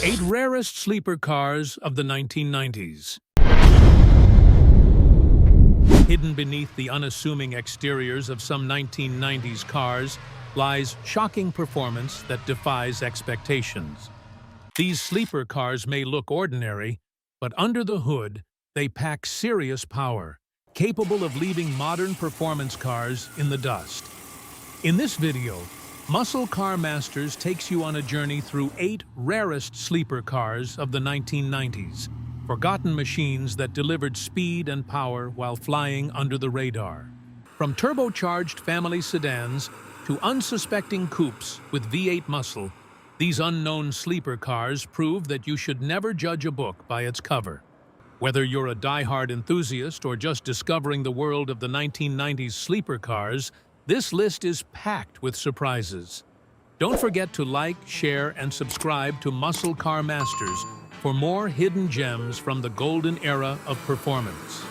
8 rarest sleeper cars of the 1990s. Hidden beneath the unassuming exteriors of some 1990s cars lies shocking performance that defies expectations. These sleeper cars may look ordinary, but under the hood, they pack serious power, capable of leaving modern performance cars in the dust. In this video, Muscle Car Masters takes you on a journey through 8 rarest sleeper cars of the 1990s, forgotten machines that delivered speed and power while flying under the radar. From turbocharged family sedans to unsuspecting coupes with V8 muscle, these unknown sleeper cars prove that you should never judge a book by its cover. Whether you're a die-hard enthusiast or just discovering the world of the 1990s sleeper cars, this list is packed with surprises. Don't forget to like, share, and subscribe to Muscle Car Masters for more hidden gems from the golden era of performance.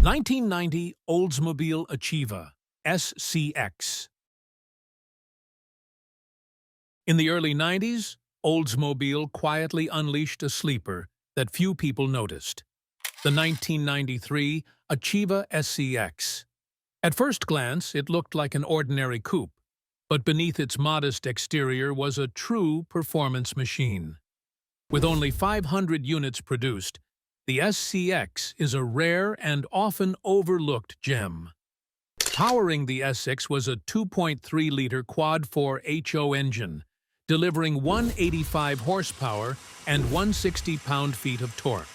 (1990) Oldsmobile Achieva SCX. In the early 90s, Oldsmobile quietly unleashed a sleeper that few people noticed: the 1993 Achieva SCX. At first glance, it looked like an ordinary coupe, but beneath its modest exterior was a true performance machine. With only 500 units produced, the SCX is a rare and often overlooked gem. Powering the SX was a 2.3-liter quad-4 HO engine, delivering 185 horsepower and 160 pound-feet of torque.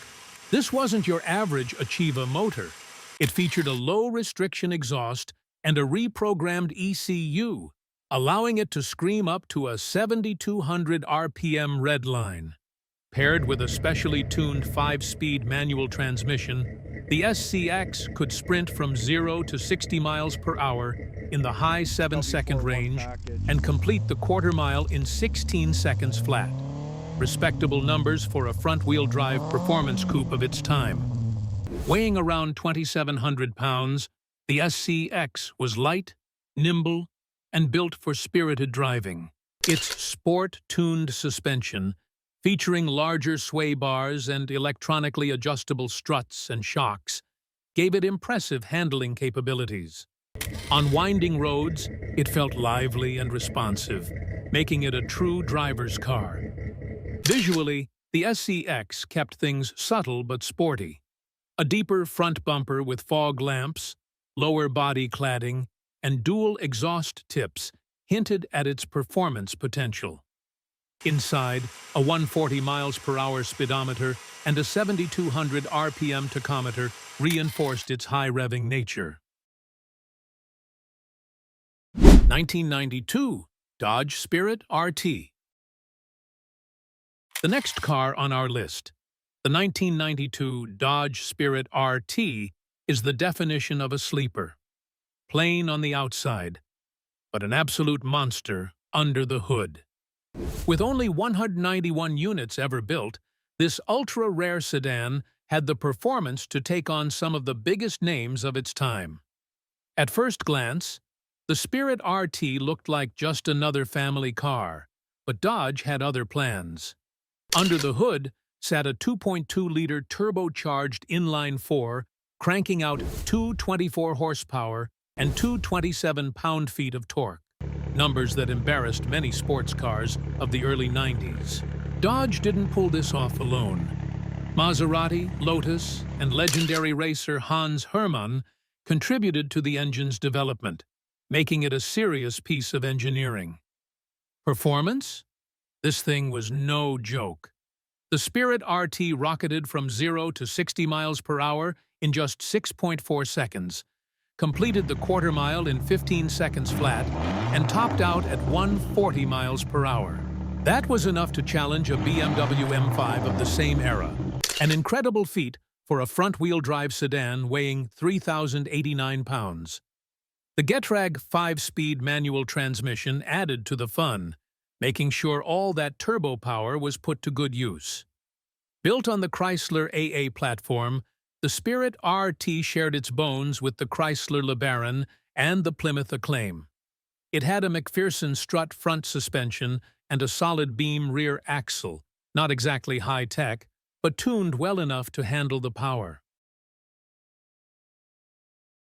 This wasn't your average Achieva motor. It featured a low-restriction exhaust and a reprogrammed ECU, allowing it to scream up to a 7,200 RPM redline. Paired with a specially tuned 5-speed manual transmission, the SCX could sprint from 0 to 60 miles per hour in the high 7-second range and complete the quarter-mile in 16 seconds flat. Respectable numbers for a front-wheel drive performance coupe of its time. Weighing around 2,700 pounds, the SCX was light, nimble, and built for spirited driving. Its sport-tuned suspension, featuring larger sway bars and electronically adjustable struts and shocks, gave it impressive handling capabilities. On winding roads, it felt lively and responsive, making it a true driver's car. Visually, the SCX kept things subtle but sporty. A deeper front bumper with fog lamps, lower body cladding, and dual exhaust tips hinted at its performance potential. Inside, a 140 miles per hour speedometer and a 7,200 RPM tachometer reinforced its high-revving nature. 1992 Dodge Spirit RT. The next car on our list, the 1992 Dodge Spirit RT, is the definition of a sleeper. Plain on the outside, but an absolute monster under the hood. With only 191 units ever built, this ultra-rare sedan had the performance to take on some of the biggest names of its time. At first glance, the Spirit RT looked like just another family car, but Dodge had other plans. Under the hood sat a 2.2-liter turbocharged inline-4, cranking out 224 horsepower and 227 pound-feet of torque, numbers that embarrassed many sports cars of the early 90s. Dodge didn't pull this off alone. Maserati, Lotus, and legendary racer Hans Hermann contributed to the engine's development, making it a serious piece of engineering. Performance? This thing was no joke. The Spirit RT rocketed from 0 to 60 miles per hour in just 6.4 seconds, completed the quarter mile in 15 seconds flat, and topped out at 140 miles per hour. That was enough to challenge a BMW M5 of the same era, an incredible feat for a front-wheel drive sedan weighing 3,089 pounds. The Getrag 5-speed manual transmission added to the fun, making sure all that turbo power was put to good use. Built on the Chrysler AA platform, the Spirit RT shared its bones with the Chrysler LeBaron and the Plymouth Acclaim. It had a McPherson strut front suspension and a solid beam rear axle, not exactly high-tech, but tuned well enough to handle the power.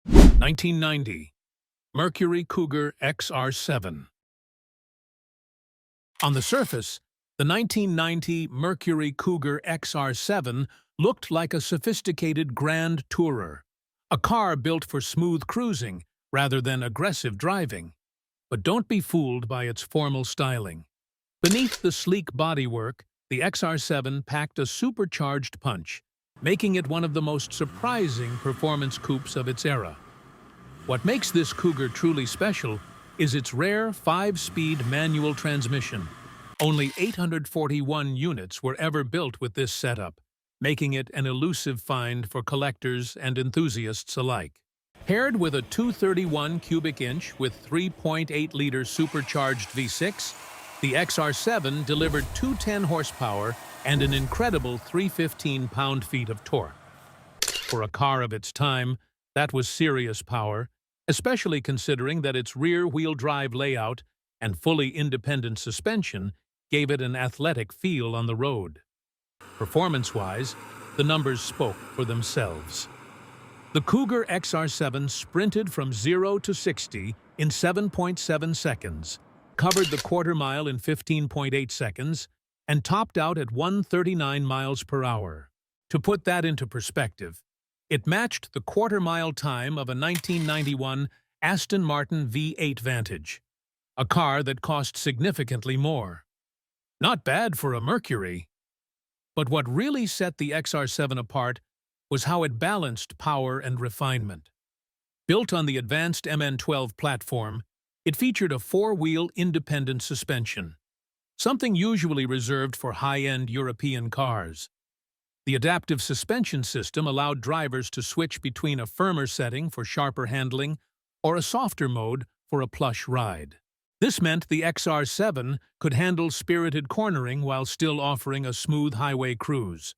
1990. Mercury Cougar XR7. On the surface, the 1990 Mercury Cougar XR7 looked like a sophisticated grand tourer, a car built for smooth cruising rather than aggressive driving. But don't be fooled by its formal styling. Beneath the sleek bodywork, the XR7 packed a supercharged punch, making it one of the most surprising performance coupes of its era. What makes this Cougar truly special is its rare 5-speed manual transmission. Only 841 units were ever built with this setup, making it an elusive find for collectors and enthusiasts alike. Paired with a 231 cubic inch with 3.8-liter supercharged V6, the XR7 delivered 210 horsepower and an incredible 315 pound-feet of torque. For a car of its time, that was serious power, especially considering that its rear-wheel drive layout and fully independent suspension gave it an athletic feel on the road. Performance-wise, the numbers spoke for themselves. The Cougar XR7 sprinted from 0 to 60 in 7.7 seconds, covered the quarter mile in 15.8 seconds, and topped out at 139 miles per hour. To put that into perspective, it matched the quarter-mile time of a 1991 Aston Martin V8 Vantage, a car that cost significantly more. Not bad for a Mercury. But what really set the XR7 apart was how it balanced power and refinement. Built on the advanced MN12 platform, it featured a 4-wheel independent suspension, something usually reserved for high-end European cars. The adaptive suspension system allowed drivers to switch between a firmer setting for sharper handling or a softer mode for a plush ride. This meant the XR7 could handle spirited cornering while still offering a smooth highway cruise.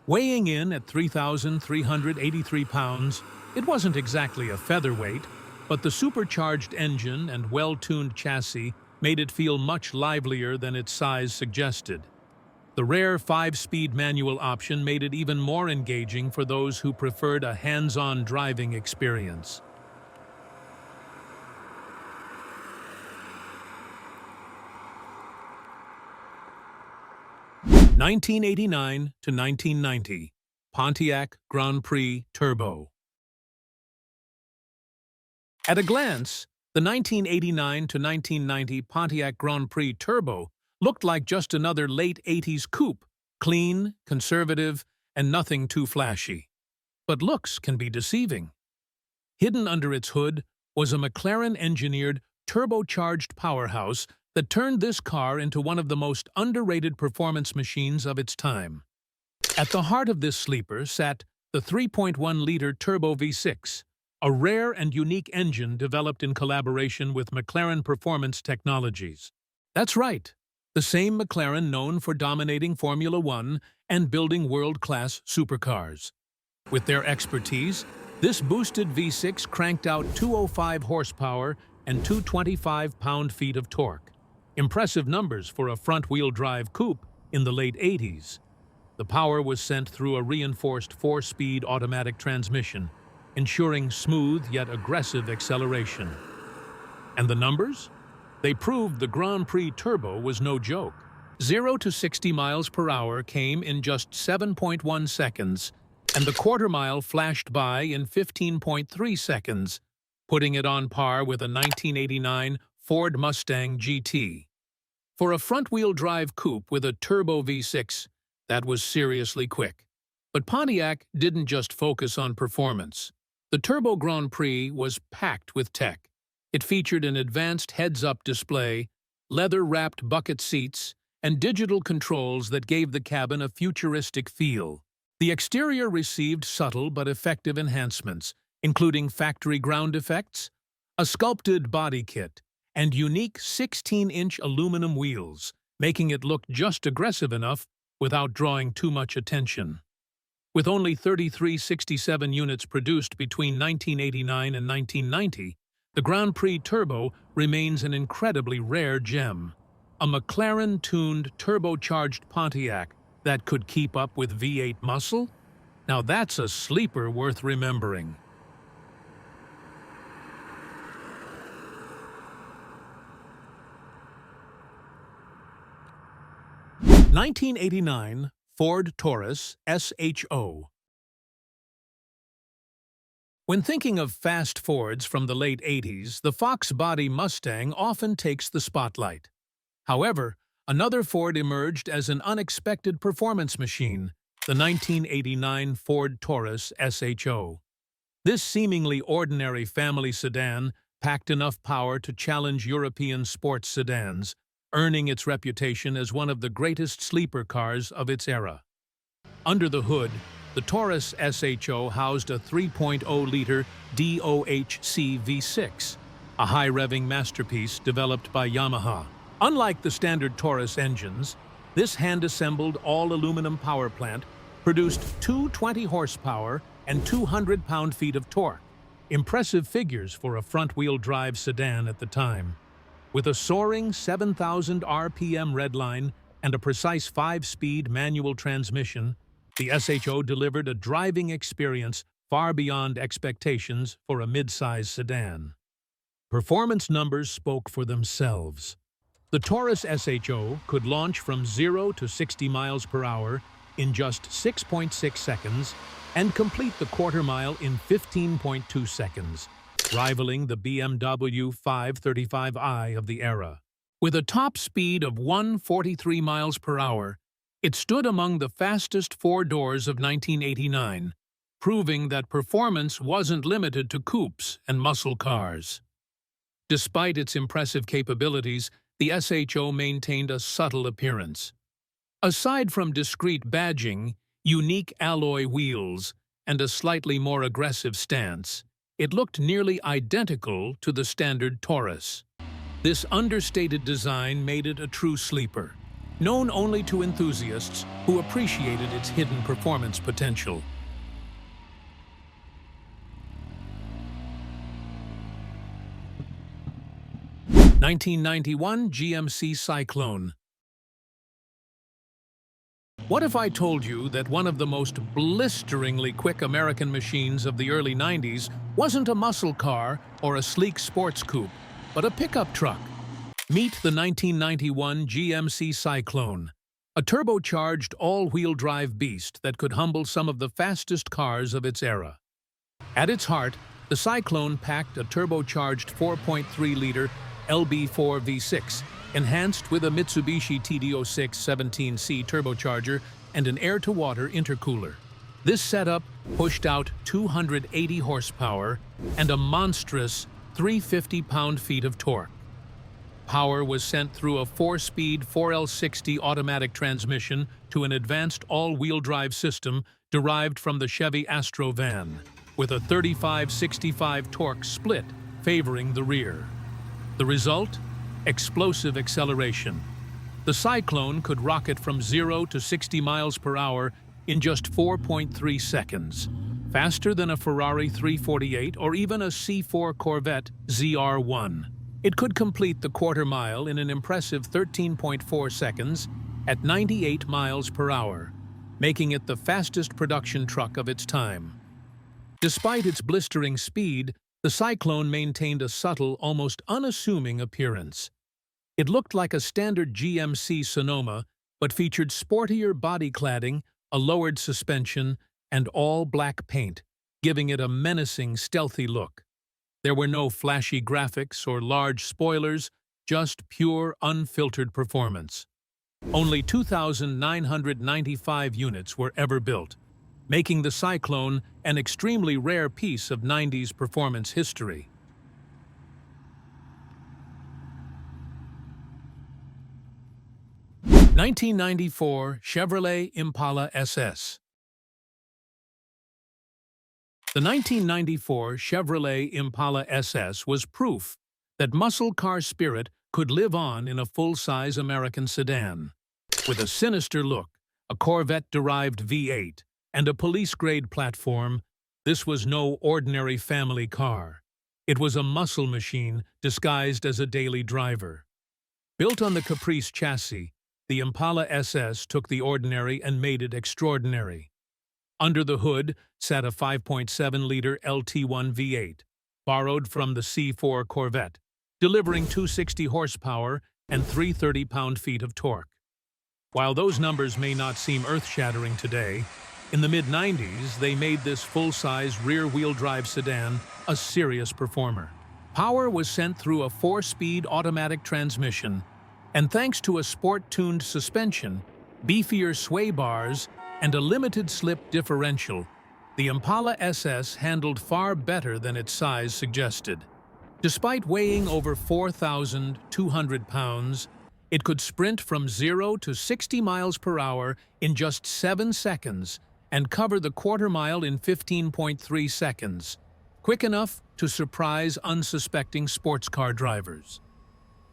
Weighing in at 3,383 pounds, it wasn't exactly a featherweight, but the supercharged engine and well-tuned chassis made it feel much livelier than its size suggested. The rare 5-speed manual option made it even more engaging for those who preferred a hands-on driving experience. (1989 to 1990) Pontiac Grand Prix Turbo. At a glance, the 1989 to 1990 Pontiac Grand Prix Turbo looked like just another late 80s coupe, clean, conservative, and nothing too flashy. But looks can be deceiving. Hidden under its hood was a McLaren-engineered turbocharged powerhouse that turned this car into one of the most underrated performance machines of its time. At the heart of this sleeper sat the 3.1-liter Turbo V6, a rare and unique engine developed in collaboration with McLaren Performance Technologies. That's right, the same McLaren known for dominating Formula One and building world-class supercars. With their expertise, this boosted V6 cranked out 205 horsepower and 225 pound-feet of torque. Impressive numbers for a front-wheel drive coupe in the late 80s. The power was sent through a reinforced 4-speed automatic transmission, ensuring smooth yet aggressive acceleration. And the numbers? They proved the Grand Prix Turbo was no joke. 0 to 60 miles per hour came in just 7.1 seconds, and the quarter mile flashed by in 15.3 seconds, putting it on par with a 1989 Ford Mustang GT. For a front-wheel drive coupe with a turbo V6, that was seriously quick. But Pontiac didn't just focus on performance. The Turbo Grand Prix was packed with tech. It featured an advanced heads-up display, leather-wrapped bucket seats, and digital controls that gave the cabin a futuristic feel. The exterior received subtle but effective enhancements, including factory ground effects, a sculpted body kit, and unique 16-inch aluminum wheels, making it look just aggressive enough without drawing too much attention. With only 3,367 units produced between 1989 and 1990, The Grand Prix Turbo remains an incredibly rare gem. A McLaren-tuned turbocharged Pontiac that could keep up with V8 muscle? Now that's a sleeper worth remembering. (1989) Ford Taurus SHO. When thinking of fast Fords from the late 80s, the Fox body Mustang often takes the spotlight. However, another Ford emerged as an unexpected performance machine, the 1989 Ford Taurus SHO. This seemingly ordinary family sedan packed enough power to challenge European sports sedans, earning its reputation as one of the greatest sleeper cars of its era. Under the hood, the Taurus SHO housed a 3.0-liter DOHC V6, a high-revving masterpiece developed by Yamaha. Unlike the standard Taurus engines, this hand-assembled all-aluminum power plant produced 220 horsepower and 200 pound-feet of torque, impressive figures for a front-wheel drive sedan at the time. With a soaring 7,000 RPM redline and a precise 5-speed manual transmission, the SHO delivered a driving experience far beyond expectations for a mid-size sedan. Performance numbers spoke for themselves. The Taurus SHO could launch from 0 to 60 miles per hour in just 6.6 seconds and complete the quarter mile in 15.2 seconds, rivaling the BMW 535i of the era. With a top speed of 143 miles per hour, it stood among the fastest four-doors of 1989, proving that performance wasn't limited to coupes and muscle cars. Despite its impressive capabilities, the SHO maintained a subtle appearance. Aside from discreet badging, unique alloy wheels, and a slightly more aggressive stance, it looked nearly identical to the standard Taurus. This understated design made it a true sleeper, known only to enthusiasts who appreciated its hidden performance potential. (1991) GMC Syclone. What if I told you that one of the most blisteringly quick American machines of the early 90s wasn't a muscle car or a sleek sports coupe, but a pickup truck? Meet the 1991 GMC Syclone, a turbocharged all-wheel drive beast that could humble some of the fastest cars of its era. At its heart, the Syclone packed a turbocharged 4.3-liter LB4 V6, enhanced with a Mitsubishi TD06 17C turbocharger and an air-to-water intercooler. This setup pushed out 280 horsepower and a monstrous 350 pound-feet of torque. Power was sent through a 4-speed 4L60 automatic transmission to an advanced all-wheel drive system derived from the Chevy Astro van, with a 35-65 torque split favoring the rear. The result? Explosive acceleration. The Syclone could rocket from 0 to 60 miles per hour in just 4.3 seconds, faster than a Ferrari 348 or even a C4 Corvette ZR1. It could complete the quarter mile in an impressive 13.4 seconds at 98 miles per hour, making it the fastest production truck of its time. Despite its blistering speed, the Syclone maintained a subtle, almost unassuming appearance. It looked like a standard GMC Sonoma, but featured sportier body cladding, a lowered suspension, and all-black paint, giving it a menacing, stealthy look. There were no flashy graphics or large spoilers, just pure, unfiltered performance. Only 2,995 units were ever built, making the Syclone an extremely rare piece of 90s performance history. (1994) Chevrolet Impala SS. The 1994 Chevrolet Impala SS was proof that muscle car spirit could live on in a full-size American sedan. With a sinister look, a Corvette-derived V8, and a police-grade platform, this was no ordinary family car. It was a muscle machine disguised as a daily driver. Built on the Caprice chassis, the Impala SS took the ordinary and made it extraordinary. Under the hood sat a 5.7-liter LT1 V8, borrowed from the C4 Corvette, delivering 260 horsepower and 330 pound-feet of torque. While those numbers may not seem earth-shattering today, in the mid-90s they made this full-size rear-wheel drive sedan a serious performer. Power was sent through a 4-speed automatic transmission, and thanks to a sport-tuned suspension, beefier sway bars, and a limited-slip differential, the Impala SS handled far better than its size suggested. Despite weighing over 4,200 pounds, it could sprint from 0 to 60 miles per hour in just 7 seconds and cover the quarter mile in 15.3 seconds, quick enough to surprise unsuspecting sports car drivers.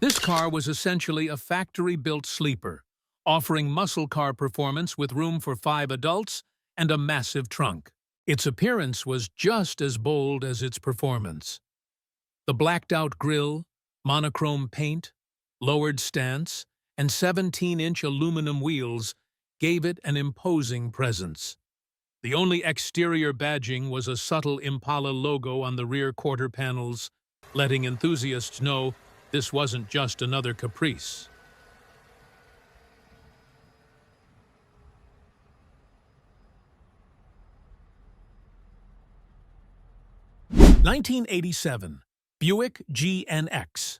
This car was essentially a factory-built sleeper, offering muscle car performance with room for 5 adults and a massive trunk. Its appearance was just as bold as its performance. The blacked-out grille, monochrome paint, lowered stance, and 17-inch aluminum wheels gave it an imposing presence. The only exterior badging was a subtle Impala logo on the rear quarter panels, letting enthusiasts know this wasn't just another Caprice. (1987) Buick GNX.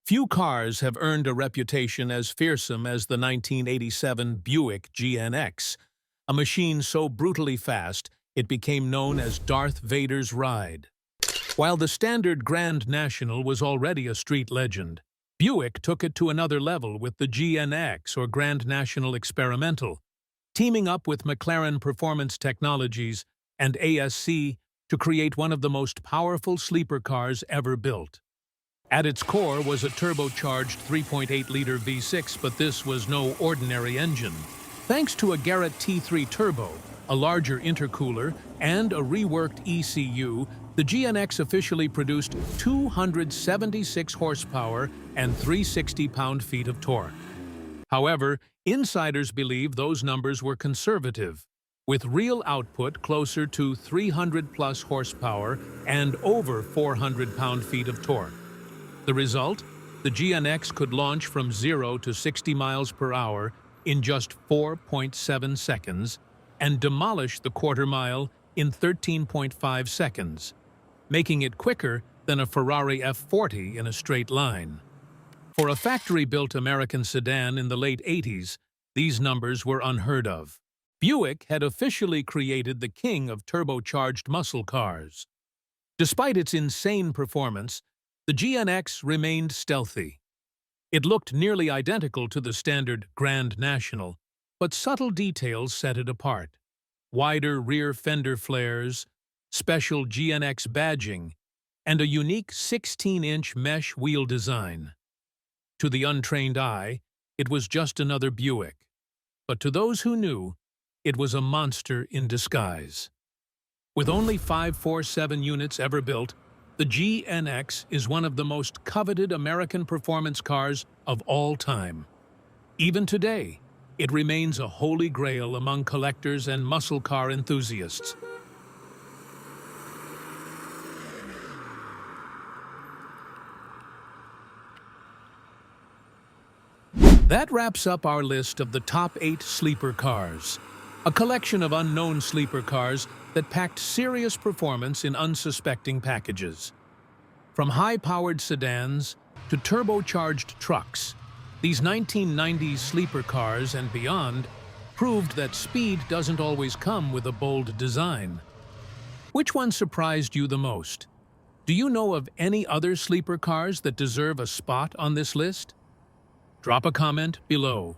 Few cars have earned a reputation as fearsome as the 1987 Buick GNX, a machine so brutally fast it became known as Darth Vader's ride. While the standard Grand National was already a street legend, Buick took it to another level with the GNX, or Grand National Experimental, teaming up with McLaren Performance Technologies and ASC to create one of the most powerful sleeper cars ever built. At its core was a turbocharged 3.8-liter V6, but this was no ordinary engine. Thanks to a Garrett T3 turbo, a larger intercooler, and a reworked ECU, the GNX officially produced 276 horsepower and 360 pound-feet of torque. However, insiders believe those numbers were conservative, with real output closer to 300-plus horsepower and over 400 pound-feet of torque. The result? The GNX could launch from 0 to 60 miles per hour in just 4.7 seconds and demolish the quarter mile in 13.5 seconds, making it quicker than a Ferrari F40 in a straight line. For a factory-built American sedan in the late 80s, these numbers were unheard of. Buick had officially created the king of turbocharged muscle cars. Despite its insane performance, the GNX remained stealthy. It looked nearly identical to the standard Grand National, but subtle details set it apart. Wider rear fender flares, special GNX badging, and a unique 16-inch mesh wheel design. To the untrained eye, it was just another Buick. But to those who knew, it was a monster in disguise. With only 547 units ever built, the GNX is one of the most coveted American performance cars of all time. Even today, it remains a holy grail among collectors and muscle car enthusiasts. That wraps up our list of the top 8 sleeper cars, a collection of unknown sleeper cars that packed serious performance in unsuspecting packages. From high-powered sedans to turbocharged trucks, these 1990s sleeper cars and beyond proved that speed doesn't always come with a bold design. Which one surprised you the most? Do you know of any other sleeper cars that deserve a spot on this list? Drop a comment below.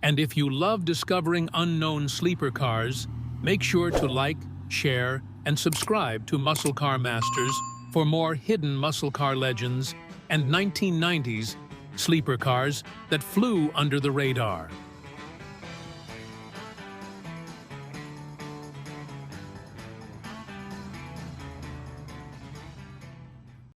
And if you love discovering unknown sleeper cars, make sure to like, share, and subscribe to Muscle Car Masters for more hidden muscle car legends and 1990s sleeper cars that flew under the radar.